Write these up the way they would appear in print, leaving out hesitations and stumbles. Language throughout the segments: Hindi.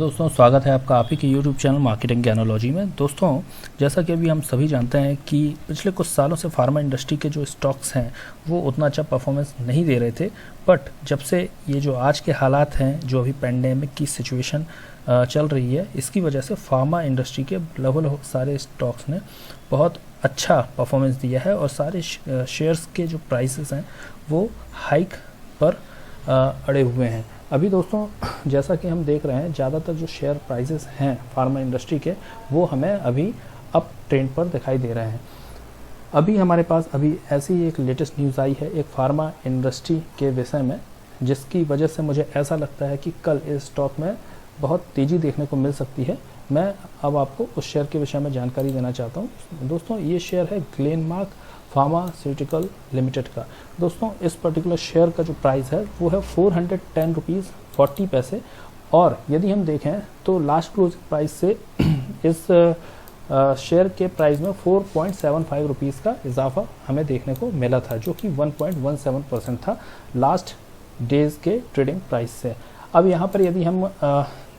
दोस्तों, स्वागत है आपका आप ही के YouTube चैनल मार्केटिंग ज्ञानोलॉजी में। दोस्तों, जैसा कि अभी हम सभी जानते हैं कि पिछले कुछ सालों से फार्मा इंडस्ट्री के जो स्टॉक्स हैं वो उतना अच्छा परफॉर्मेंस नहीं दे रहे थे। बट जब से ये जो आज के हालात हैं, जो अभी पेंडेमिक की सिचुएशन चल रही है, इसकी वजह से फार्मा इंडस्ट्री के लगभग सारे स्टॉक्स ने बहुत अच्छा परफॉर्मेंस दिया है और सारे शेयर्स के जो प्राइसेस हैं वो हाइक पर अड़े हुए हैं। अभी दोस्तों, जैसा कि हम देख रहे हैं, ज़्यादातर जो शेयर प्राइसेस हैं फार्मा इंडस्ट्री के वो हमें अभी अप ट्रेंड पर दिखाई दे रहे हैं। अभी हमारे पास अभी ऐसी एक लेटेस्ट न्यूज़ आई है एक फार्मा इंडस्ट्री के विषय में, जिसकी वजह से मुझे ऐसा लगता है कि कल इस स्टॉक में बहुत तेज़ी देखने को मिल सकती है। मैं अब आपको उस शेयर के विषय में जानकारी देना चाहता हूँ। दोस्तों, ये शेयर है ग्लेनमार्क फार्मास्यूटिकल लिमिटेड का। दोस्तों, इस पर्टिकुलर शेयर का जो प्राइस है वो है 410 रुपीज़ 40 पैसे, और यदि हम देखें तो लास्ट क्लोजिंग प्राइस से इस शेयर के प्राइस में 4.75 रुपीज़ का इजाफा हमें देखने को मिला था, जो कि 1.17% था लास्ट डेज के ट्रेडिंग प्राइस से। अब यहाँ पर यदि हम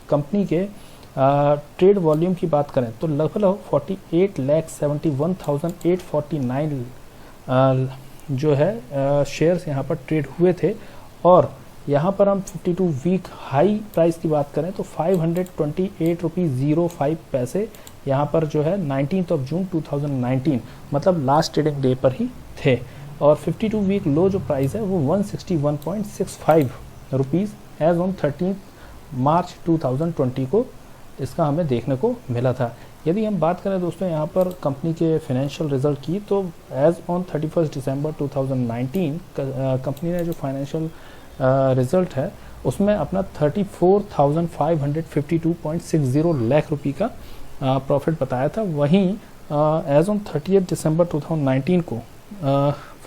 कंपनी के ट्रेड वॉल्यूम की बात करें तो लगभग 48,71,849 जो है शेयर्स यहाँ पर ट्रेड हुए थे, और यहाँ पर हम 52 वीक हाई प्राइस की बात करें तो 528 रुपीज़ 05 पैसे यहाँ पर जो है 19 जून 2019 मतलब लास्ट ट्रेडिंग डे पर ही थे, और 52 वीक लो जो प्राइस है वो 161.65 रुपीज़ एज ऑन 13 मार्च 2020 को इसका हमें देखने को मिला था। यदि हम बात करें दोस्तों यहाँ पर कंपनी के फाइनेंशियल रिजल्ट की, तो एज ऑन 31 दिसंबर 2019 कंपनी ने जो फाइनेंशियल रिजल्ट है उसमें अपना 34,552.60 लाख रुपये का प्रॉफिट बताया था। वहीं एज ऑन 30 दिसंबर 2019 को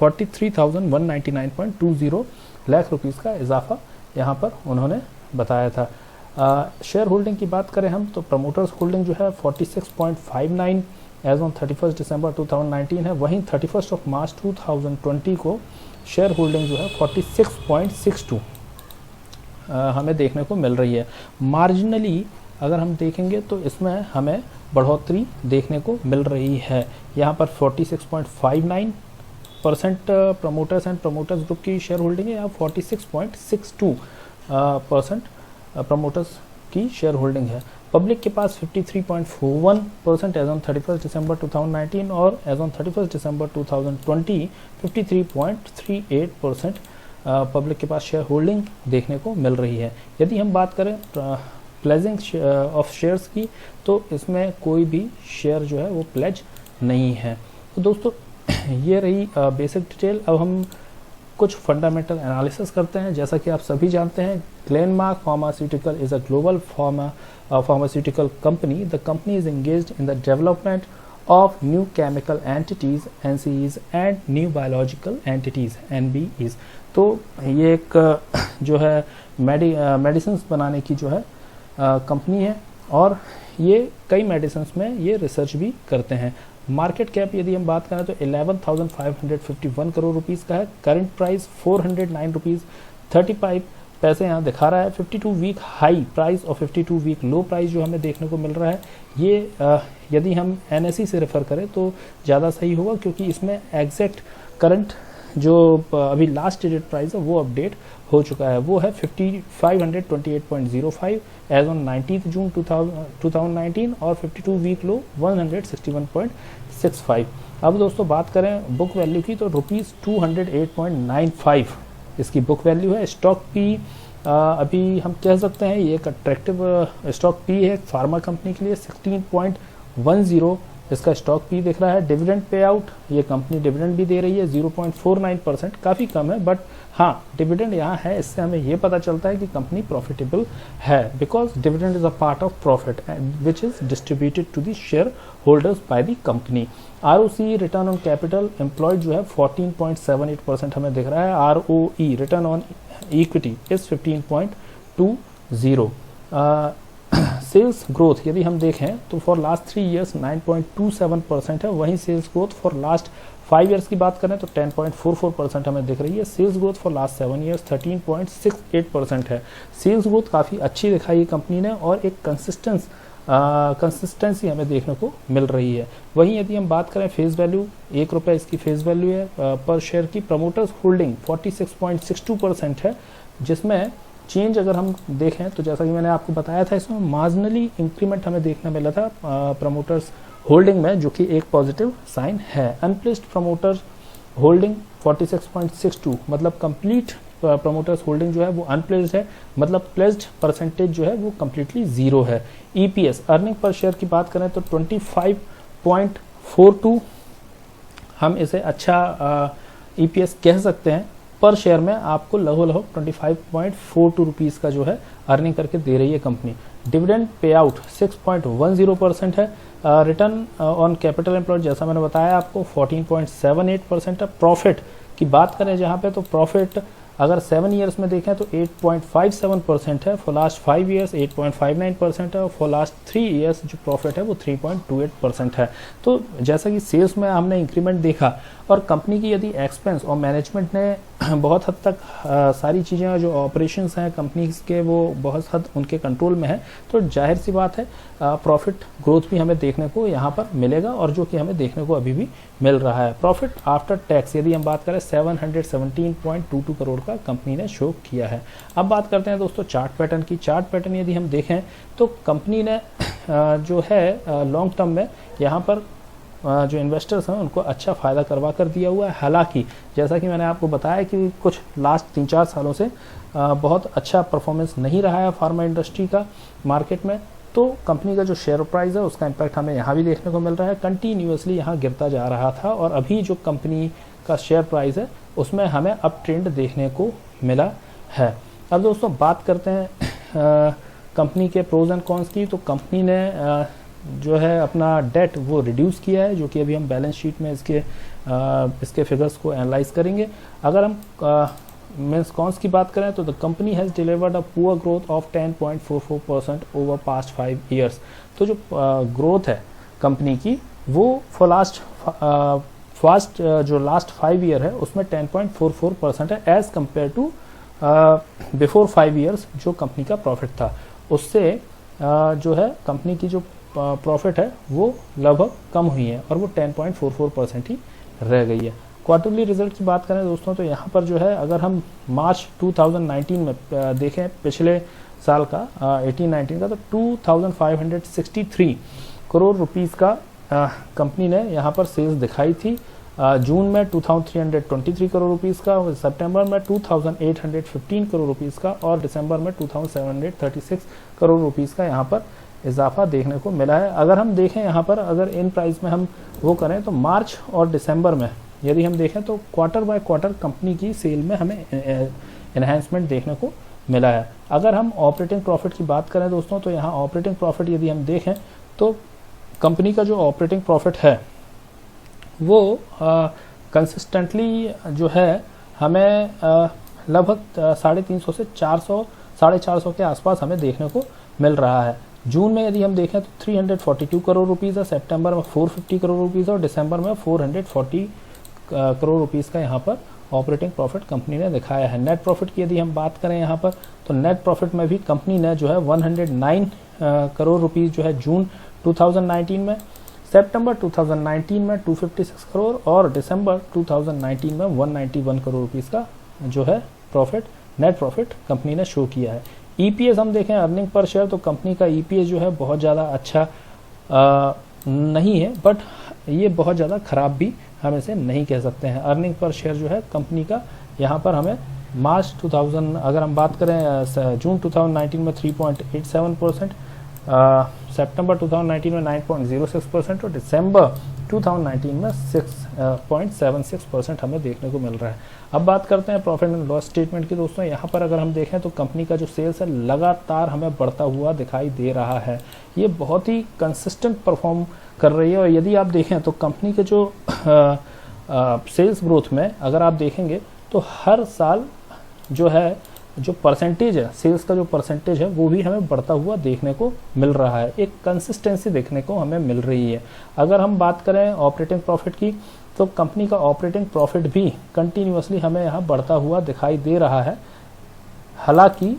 43,199.20 लाख रुपीज़ का इजाफा यहाँ पर उन्होंने बताया था। शेयर होल्डिंग की बात करें हम तो प्रमोटर्स होल्डिंग जो है 46.59 एज ऑन 31 दिसंबर 2019 है। वहीं 31 मार्च 2020 को शेयर होल्डिंग जो है 46.62 हमें देखने को मिल रही है। मार्जिनली अगर हम देखेंगे तो इसमें हमें बढ़ोतरी देखने को मिल रही है। यहाँ पर 46.59% प्रमोटर्स एंड प्रमोटर्स ग्रुप की शेयर होल्डिंग है, यहाँ 46.62% प्रमोटर्स की शेयर होल्डिंग है। पब्लिक के पास 53.41% एज ऑन 31 दिसंबर 2019 और एज ऑन 31 दिसंबर 2020 53.38% पब्लिक के पास शेयर होल्डिंग देखने को मिल रही है। यदि हम बात करें प्लेजिंग ऑफ शेयर्स की तो इसमें कोई भी शेयर जो है वो प्लेज नहीं है। तो दोस्तों, ये रही बेसिक डिटेल। अब हम कुछ फंडामेंटल एनालिसिस करते हैं। जैसा कि आप सभी जानते हैं, Glenmark pharmaceutical is a global pharmaceutical company. The company is engaged in the development of new chemical entities NCEs and new biological entities NBEs. तो ये एक जो है मेडिसिन बनाने की जो है कंपनी है, और ये कई मेडिसिन में ये रिसर्च भी करते हैं। मार्केट कैप यदि हम बात करें तो 11,551 करोड़ रुपीस का है। करंट प्राइस 409 रुपीज़ 35 पैसे यहाँ दिखा रहा है। 52 वीक हाई प्राइस और 52 वीक लो प्राइस जो हमें देखने को मिल रहा है, ये यदि हम NSE से रेफर करें तो ज़्यादा सही होगा, क्योंकि इसमें एग्जैक्ट करंट जो अभी लास्ट ट्रेडेड प्राइस है वो अपडेट हो चुका है। वो है 528.05 एज ऑन 19 जून 2019 और 52 वीक लो 161.65। अब दोस्तों बात करें बुक वैल्यू की तो ₹208.95 इसकी बुक वैल्यू है। स्टॉक पी अभी हम कह सकते हैं ये एक अट्रैक्टिव स्टॉक पी है फार्मा कंपनी के लिए। 16.10 इसका स्टॉक पी दिख रहा है। डिविडेंड पे आउट, ये कंपनी डिविडेंड भी दे रही है 0.49%, काफ़ी कम है, बट हाँ डिविडेंड यहाँ है। इससे हमें ये पता चलता है कि कंपनी प्रॉफिटेबल है, because dividend is a part of profit which is distributed to the share holders by the company. ROCE return on capital employed जो है 14.78% हमें दिख रहा है। ROE return on equity is 15.20। Sales growth यदि हम देखें तो फॉर लास्ट 3 ईयर्स 9.27% है। वहीं sales growth for last 5 years की बात करें तो 10.44% हमें दिख रही है। Sales growth for last 7 years 13.68% है। सेल्स ग्रोथ काफ़ी अच्छी दिखाई है कंपनी ने और एक कंसिस्टेंसी हमें देखने को मिल रही है। वहीं यदि हम बात करें फेस वैल्यू, ₹1 इसकी फेस वैल्यू है पर शेयर की। प्रमोटर्स होल्डिंग 46.62% है, जिसमें चेंज अगर हम देखें तो जैसा कि मैंने आपको बताया था, इसमें मार्जिनली इंक्रीमेंट हमें देखने मिला था प्रमोटर्स होल्डिंग में, जो कि एक पॉजिटिव साइन है। अनप्लेस्ड प्रमोटर्स होल्डिंग 46.62, मतलब कंप्लीट प्रमोटर्स होल्डिंग जो है वो अनप्लेस्ड है, मतलब प्लेस्ड परसेंटेज जो है वो कम्प्लीटली जीरो है। ईपीएस अर्निंग पर शेयर की बात करें तो 25.42, हम इसे अच्छा ईपीएस कह सकते हैं। पर शेयर में आपको लगभग 25.42 रुपीज़ का जो है अर्निंग करके दे रही है कंपनी। डिविडेंड पे आउट 6.10% है। रिटर्न ऑन कैपिटल एम्प्लॉयड जैसा मैंने बताया आपको 14.78% है। प्रॉफिट की बात करें जहाँ पे, तो प्रॉफिट अगर 7 ईयर्स में देखें तो 8.57% है। फॉर लास्ट 5 ईयर्स 8.59% है और फॉर लास्ट 3 ईयर्स जो प्रॉफिट है वो 3.28% है। तो जैसा कि सेल्स में हमने इंक्रीमेंट देखा और कंपनी की यदि एक्सपेंस और मैनेजमेंट ने बहुत हद तक सारी चीज़ें जो ऑपरेशंस हैं कंपनी के वो बहुत हद उनके कंट्रोल में है, तो जाहिर सी बात है प्रॉफिट ग्रोथ भी हमें देखने को यहाँ पर मिलेगा और जो कि हमें देखने को अभी भी मिल रहा है। प्रॉफिट आफ्टर टैक्स यदि हम बात करें 717.22 करोड़ का कंपनी ने शो किया है। अब बात करते हैं दोस्तों चार्ट पैटर्न की। चार्ट पैटर्न यदि हम देखें तो कंपनी ने जो है लॉन्ग टर्म में यहाँ पर जो इन्वेस्टर्स हैं उनको अच्छा फ़ायदा करवा कर दिया हुआ है। हालांकि जैसा कि मैंने आपको बताया कि कुछ लास्ट 3-4 सालों से बहुत अच्छा परफॉर्मेंस नहीं रहा है फार्मा इंडस्ट्री का मार्केट में, तो कंपनी का जो शेयर प्राइस है उसका इम्पैक्ट हमें यहाँ भी देखने को मिल रहा है। कंटिन्यूसली यहाँ गिरता जा रहा था और अभी जो कंपनी का शेयर प्राइस है उसमें हमें अप ट्रेंड देखने को मिला है। अब दोस्तों बात करते हैं कंपनी के प्रोज एंड कॉन्स की। तो कंपनी ने जो है अपना डेट वो रिड्यूस किया है, जो कि अभी हम बैलेंस शीट में इसके फिगर्स को एनालाइज करेंगे। अगर हम मीन्स कॉन्स की बात करें तो the company has delivered a poor growth of 10.44% over past 5 years. तो जो ग्रोथ है कंपनी की वो फॉर जो लास्ट 5 ईयर है उसमें 10.44% है, as compare to before 5 years जो कंपनी का प्रॉफिट था उससे जो है कंपनी की जो प्रॉफिट है वो लगभग कम हुई है और वो 10.44% ही रह गई है। क्वार्टरली रिजल्ट की बात करें दोस्तों तो यहाँ पर जो है अगर हम मार्च 2019 में देखें पिछले साल का 18-19 का, तो 2563 करोड़ रुपीस का कंपनी ने यहाँ पर सेल्स दिखाई थी। जून में 2323 करोड़ रुपीस का, सितंबर में 2815 करोड़ रुपीस का और दिसंबर में 2736 करोड़ रुपीस का यहाँ पर इजाफा देखने को मिला है। अगर हम देखें यहाँ पर अगर इन प्राइस में हम वो करें तो मार्च और दिसंबर में यदि हम देखें तो क्वार्टर बाय क्वार्टर कंपनी की सेल में हमें एनहांसमेंट देखने को मिला है। अगर हम ऑपरेटिंग प्रॉफिट की बात करें दोस्तों तो यहाँ ऑपरेटिंग प्रॉफिट यदि हम देखें तो कंपनी का जो ऑपरेटिंग प्रॉफिट है वो कंसिस्टेंटली जो है हमें लगभग 350 से 400 के आसपास हमें देखने को मिल रहा है। जून में यदि हम देखें तो 342 करोड़ रुपीज़ है, सितंबर में 450 करोड़ रुपीज़ और दिसंबर में 440 करोड़ रुपीज़ का यहाँ पर ऑपरेटिंग प्रॉफिट कंपनी ने दिखाया है। नेट प्रॉफिट की यदि हम बात करें यहाँ पर तो नेट प्रॉफिट में भी कंपनी ने जो है 109 करोड़ रुपीज़ जो है जून 2019 में, सितंबर 2019 में 256 करोड़ और दिसंबर 2019 में 191 करोड़ रुपीज़ का जो है प्रॉफिट नेट प्रॉफिट कंपनी ने शो किया है। ईपीएस हम देखें अर्निंग पर शेयर तो कंपनी का ईपीएस जो है बहुत ज़्यादा अच्छा नहीं है, बट ये बहुत ज़्यादा ख़राब भी हम इसे नहीं कह सकते हैं। अर्निंग पर शेयर जो है कंपनी का यहाँ पर हमें मार्च 2000 अगर हम बात करें जून 2019 में 3.87%, सितंबर 2019 में 9.06% और दिसंबर 2019 में 6.76% हमें देखने को मिल रहा है। अब बात करते हैं प्रॉफिट एंड लॉस स्टेटमेंट की दोस्तों। यहाँ पर अगर हम देखें तो कंपनी का जो सेल्स है लगातार हमें बढ़ता हुआ दिखाई दे रहा है, ये बहुत ही कंसिस्टेंट परफॉर्म कर रही है। और यदि आप देखें तो कंपनी के जो सेल्स ग्रोथ में अगर आप देखेंगे तो हर साल जो है जो परसेंटेज है सेल्स का जो परसेंटेज है वो भी हमें बढ़ता हुआ देखने को मिल रहा है, एक कंसिस्टेंसी देखने को हमें मिल रही है। अगर हम बात करें ऑपरेटिंग प्रॉफिट की तो कंपनी का ऑपरेटिंग प्रॉफिट भी कंटिन्यूअसली हमें यहाँ बढ़ता हुआ दिखाई दे रहा है। हालांकि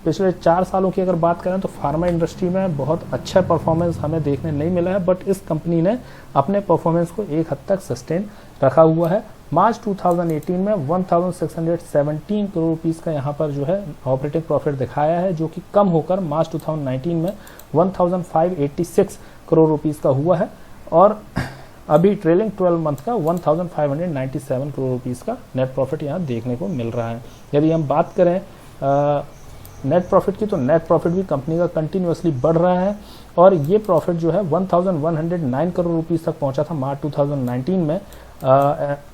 पिछले 4 सालों की अगर बात करें तो फार्मा इंडस्ट्री में बहुत अच्छा परफॉर्मेंस हमें देखने नहीं मिला है, बट इस कंपनी ने अपने परफॉर्मेंस को एक हद तक सस्टेन रखा हुआ है। मार्च 2018 में 1617 करोड़ रुपीस का यहाँ पर जो है ऑपरेटिंग प्रॉफिट दिखाया है, जो कि कम होकर मार्च 2019 में 1586 करोड़ रुपीस का हुआ है, और अभी ट्रेलिंग 12 मंथ का 1597 करोड़ रुपीस का नेट प्रॉफिट यहाँ देखने को मिल रहा है। यदि हम बात करें नेट प्रॉफिट की, तो नेट प्रॉफिट भी कंपनी का कंटिन्यूअसली बढ़ रहा है, और ये प्रॉफिट जो है 1109 करोड़ रुपीस तक पहुंचा था मार्च 2019 में।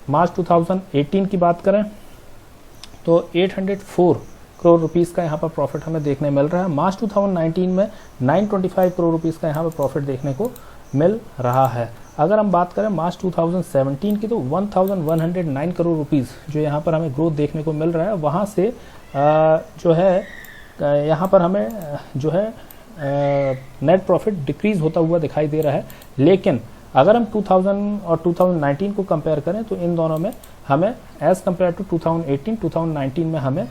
मार्च 2018 की बात करें तो 804 करोड़ रुपीस का यहाँ पर प्रॉफिट हमें देखने मिल रहा है। मार्च 2019 में 925 करोड़ रुपीस का यहाँ पर प्रॉफिट देखने को मिल रहा है। अगर हम बात करें मार्च 2017 की, तो 1109 करोड़ रुपीस जो यहाँ पर हमें ग्रोथ देखने को मिल रहा है, वहाँ से जो है यहाँ पर हमें जो है नेट प्रॉफिट डिक्रीज होता हुआ दिखाई दे रहा है। लेकिन अगर हम 2000 और 2019 को कंपेयर करें तो इन दोनों में हमें एज कंपेयर टू 2018-2019 में हमें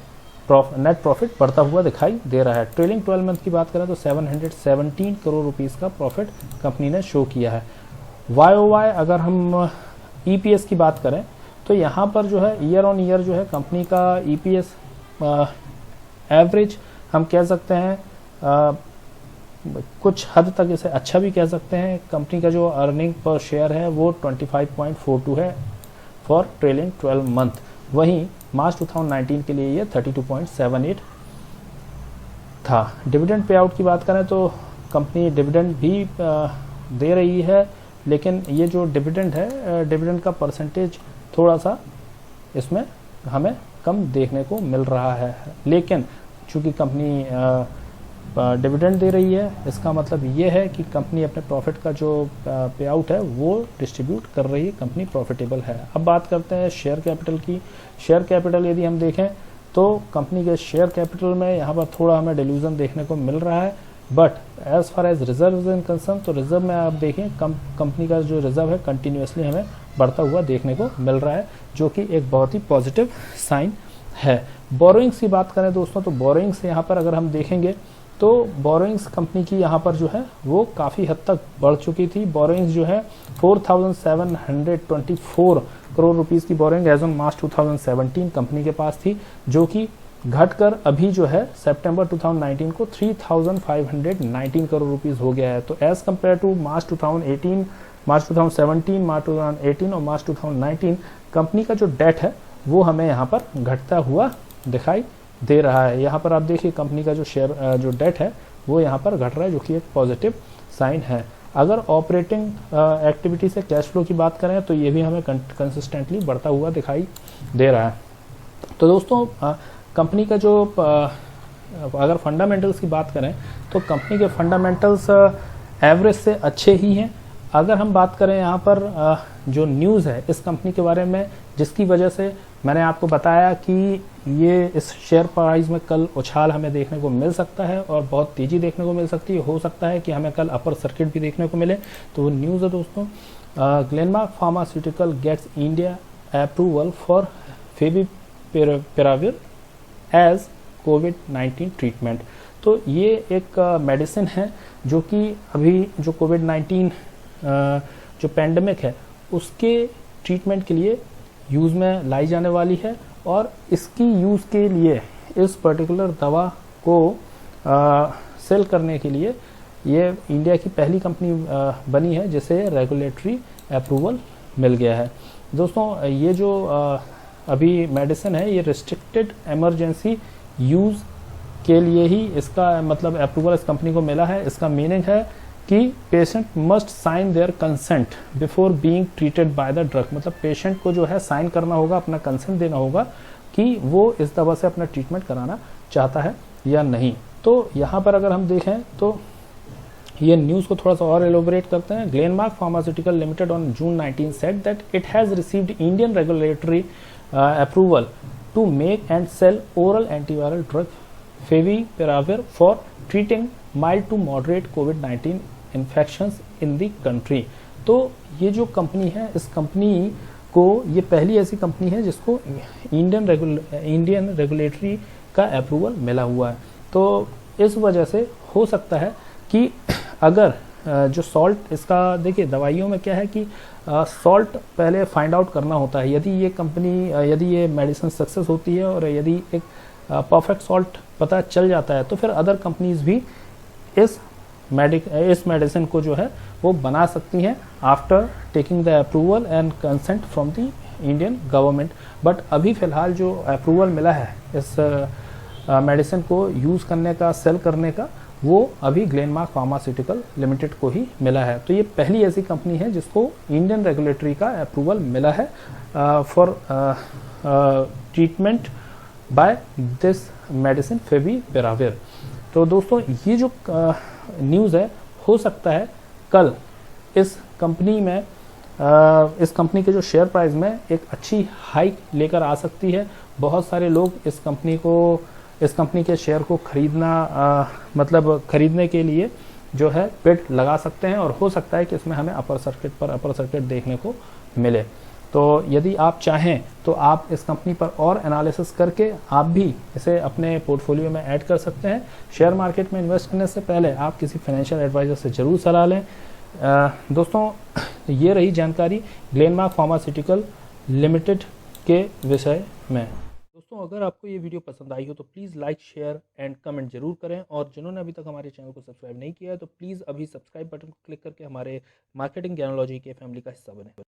नेट प्रॉफिट बढ़ता हुआ दिखाई दे रहा है। ट्रेलिंग 12 मंथ की बात करें तो 717 करोड़ रुपीस का प्रॉफिट कंपनी ने शो किया है। YOY अगर हम EPS की बात करें तो यहाँ पर जो है ईयर ऑन ईयर जो है कंपनी का EPS एवरेज हम कह सकते हैं, कुछ हद तक इसे अच्छा भी कह सकते हैं। कंपनी का जो अर्निंग पर शेयर है वो 25.42 है फॉर ट्रेलिंग 12 मंथ। वहीं मार्च 2019 के लिए ये 32.78 था। डिविडेंड पे आउट की बात करें तो कंपनी डिविडेंड भी दे रही है, लेकिन ये जो डिविडेंड है, डिविडेंड का परसेंटेज थोड़ा सा इसमें हमें कम देखने को मिल रहा है। लेकिन चूंकि कंपनी डिविडेंड दे रही है, इसका मतलब ये है कि कंपनी अपने प्रॉफिट का जो पे आउट है वो डिस्ट्रीब्यूट कर रही है, कंपनी प्रॉफिटेबल है। अब बात करते हैं शेयर कैपिटल की। शेयर कैपिटल यदि हम देखें तो कंपनी के शेयर कैपिटल में यहाँ पर थोड़ा हमें डिल्यूजन देखने को मिल रहा है, but as far as reserve in concern, तो रिजर्व में आप देखें कंपनी का जो रिजर्व है कंटिन्यूसली हमें बढ़ता हुआ देखने को मिल रहा है, जो कि एक बहुत ही पॉजिटिव साइन है। बोरोइंग्स की बात करें दोस्तों, तो बोरोइंग्स यहाँ पर अगर हम देखेंगे तो बोरोइंग्स कंपनी की यहाँ पर जो है वो काफ़ी हद तक बढ़ चुकी थी। बोरोइंग्स जो है 4724 करोड़ रुपीस की बोरोइंग एज ऑन मार्च 2017 कंपनी के पास थी, जो कि घटकर अभी जो है सितंबर 2019 को 3519 करोड़ रुपीस हो गया है। तो एज कंपेयर टू मार्च 2017, मार्च 2018 और मार्च 2019 कंपनी का जो डेट है वो हमें यहाँ पर घटता हुआ दिखाई दे रहा है। यहाँ पर आप देखिए कंपनी का जो शेयर जो डेट है वो यहाँ पर घट रहा है, जो कि एक पॉजिटिव साइन है। अगर ऑपरेटिंग एक्टिविटी से कैश फ्लो की बात करें तो ये भी हमें कंसिस्टेंटली बढ़ता हुआ दिखाई दे रहा है। तो दोस्तों कंपनी का जो अगर फंडामेंटल्स की बात करें तो कंपनी के फंडामेंटल्स एवरेज से अच्छे ही हैं। अगर हम बात करें यहाँ पर जो न्यूज़ है इस कंपनी के बारे में, जिसकी वजह से मैंने आपको बताया कि ये इस शेयर प्राइस में कल उछाल हमें देखने को मिल सकता है और बहुत तेज़ी देखने को मिल सकती है। हो सकता है कि हमें कल अपर सर्किट भी देखने को मिले। तो वो न्यूज़ है दोस्तों, Glenmark pharmaceutical gets India approval for favipiravir as कोविड-19 ट्रीटमेंट। तो ये एक मेडिसिन है जो कि अभी जो कोविड-19 जो पेंडेमिक है उसके ट्रीटमेंट के लिए यूज़ में लाई जाने वाली है, और इसकी यूज़ के लिए इस पर्टिकुलर दवा को सेल करने के लिए ये इंडिया की पहली कंपनी बनी है जिसे रेगुलेटरी अप्रूवल मिल गया है। दोस्तों ये जो अभी मेडिसिन है ये रिस्ट्रिक्टेड इमरजेंसी यूज़ के लिए ही इसका मतलब अप्रूवल इस कंपनी को मिला है। इसका मीनिंग है कि patient must sign their consent before being treated by the drug. मतलब पेशेंट को जो है साइन करना होगा, अपना कंसेंट देना होगा कि वो इस दवा से अपना ट्रीटमेंट कराना चाहता है या नहीं। तो यहाँ पर अगर हम देखें तो ये न्यूज़ को थोड़ा सा और एलोबरेट करते हैं। Glenmark pharmaceutical limited on June 19 said that it has received Indian regulatory approval to make and sell oral antiviral drug favipiravir for treating mild to moderate कोविड-19 infections in the country। तो ये जो कंपनी है, इस कंपनी को, ये पहली ऐसी कंपनी है जिसको इंडियन रेगुलेटरी का अप्रूवल मिला हुआ है। तो इस वजह से हो सकता है कि अगर जो सॉल्ट, इसका देखिए दवाइयों में क्या है कि सॉल्ट पहले फाइंड आउट करना होता है। यदि ये कंपनी, यदि ये मेडिसिन सक्सेस होती है और यदि एक परफेक्ट सॉल्ट पता चल जाता है, तो फिर अदर कंपनीज भी इस मेडिसिन को जो है वो बना सकती हैं after taking the approval and consent from the Indian government. But अभी फ़िलहाल जो अप्रूवल मिला है इस मेडिसिन को यूज़ करने का, सेल करने का, वो अभी ग्लेनमार्क फार्मास्यूटिकल लिमिटेड को ही मिला है। तो ये पहली ऐसी कंपनी है जिसको इंडियन रेगुलेटरी का अप्रूवल मिला है for treatment by this medicine favipiravir. तो दोस्तों ये जो न्यूज़ है, हो सकता है कल इस कंपनी में, इस कंपनी के जो शेयर प्राइस में एक अच्छी हाइक लेकर आ सकती है। बहुत सारे लोग इस कंपनी के शेयर को मतलब खरीदने के लिए जो है बिड लगा सकते हैं, और हो सकता है कि इसमें हमें अपर सर्किट देखने को मिले। तो यदि आप चाहें तो आप इस कंपनी पर और एनालिसिस करके आप भी इसे अपने पोर्टफोलियो में ऐड कर सकते हैं। शेयर मार्केट में इन्वेस्ट करने से पहले आप किसी फाइनेंशियल एडवाइजर से ज़रूर सलाह लें। दोस्तों ये रही जानकारी ग्लेनमार्क फार्मास्यूटिकल लिमिटेड के विषय में। दोस्तों अगर आपको ये वीडियो पसंद आई हो तो please like, share and comment जरूर करें, और जिन्होंने अभी तक हमारे चैनल को सब्सक्राइब नहीं किया है तो प्लीज़ अभी सब्सक्राइब बटन को क्लिक करके हमारे मार्केटिंग ज्ञानोलॉजी के फैमिली का हिस्सा बने।